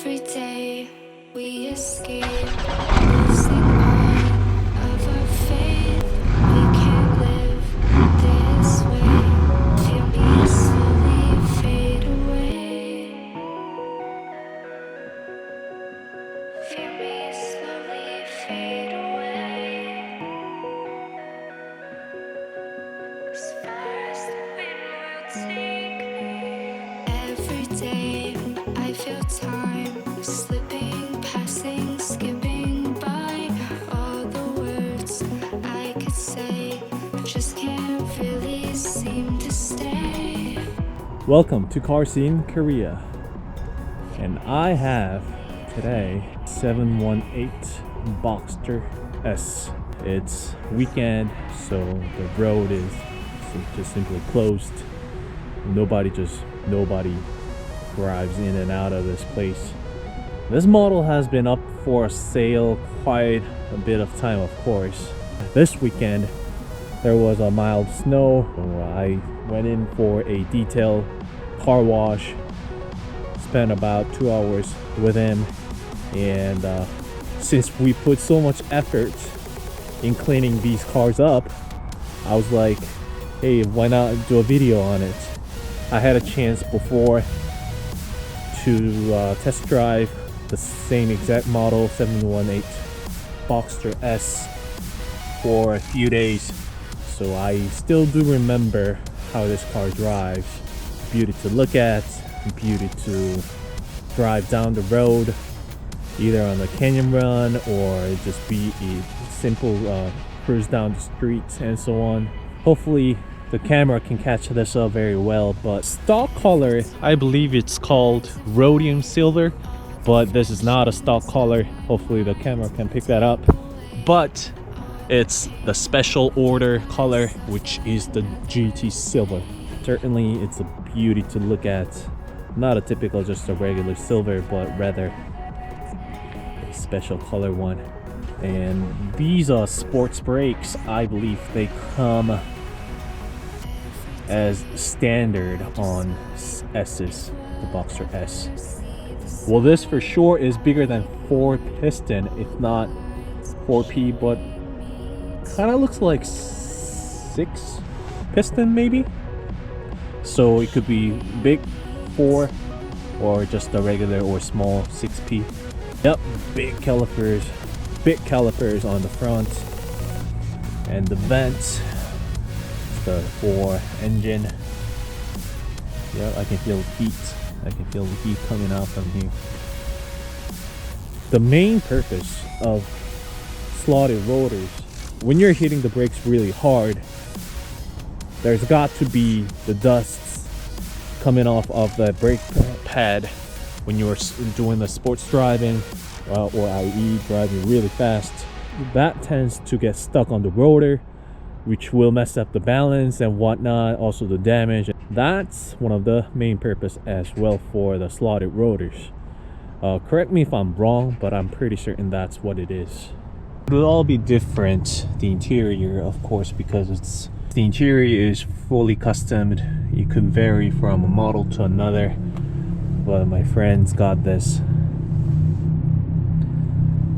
Every day we escape, losing all of our faith. We can't live this way. Feel me slowly fade away. Feel me slowly fade away. As far as the wind will take me. Every day I feel time slipping, passing, skipping by. All the words I could say just can't really seem to stay. Welcome to Carscenekorea, and I have today 718 Boxster S. It's weekend, so the road is just simply closed. Nobody drives in and out of this place. This model has been up for sale quite a bit of time, of course. This weekend there was a mild snow, so I went in for a detailed car wash, spent about 2 hours with him, and since we put so much effort in cleaning these cars up, I was like, hey, why not do a video on it? I had a chance before to test drive the same exact model 718 Boxster S for a few days, so I still do remember how this car drives. Beauty to look at, beauty to drive down the road, either on the canyon run or just be a simple cruise down the streets and so on. Hopefully the camera can catch this up very well, but stock color, I believe it's called rhodium silver, but this is not a stock color. Hopefully the camera can pick that up, but it's the special order color, which is the GT silver. Certainly it's a beauty to look at. Not a typical just a regular silver, but rather a special color one. And these are sports brakes. I believe they come as standard on S's, the Boxster S. Well, this for sure is bigger than 4 piston, if not 4P, but kind of looks like 6 piston maybe. So it could be big 4 or just a regular or small 6P. Yep, big calipers on the front, and the vents, the 4 engine. Yeah, I can feel heat. I can feel the heat coming out from here. The main purpose of slotted rotors, when you're hitting the brakes really hard, there's got to be the dusts coming off of the brake pad when you're doing the sports driving, or i.e. driving really fast. That tends to get stuck on the rotor, which will mess up the balance and whatnot, also the damage. That's one of the main purpose as well for the slotted rotors. Correct me if I'm wrong, but I'm pretty certain that's what it is. It'll all be different, the interior of course, because the interior is fully customed. It could vary from a model to another, but my friends got this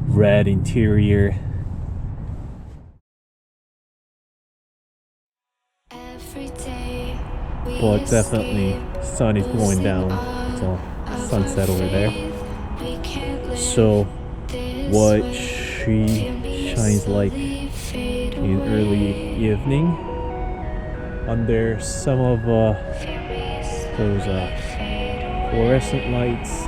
red interior. But definitely sun is going down. It's all sunset over there. So what she shines like in early evening under some of those fluorescent lights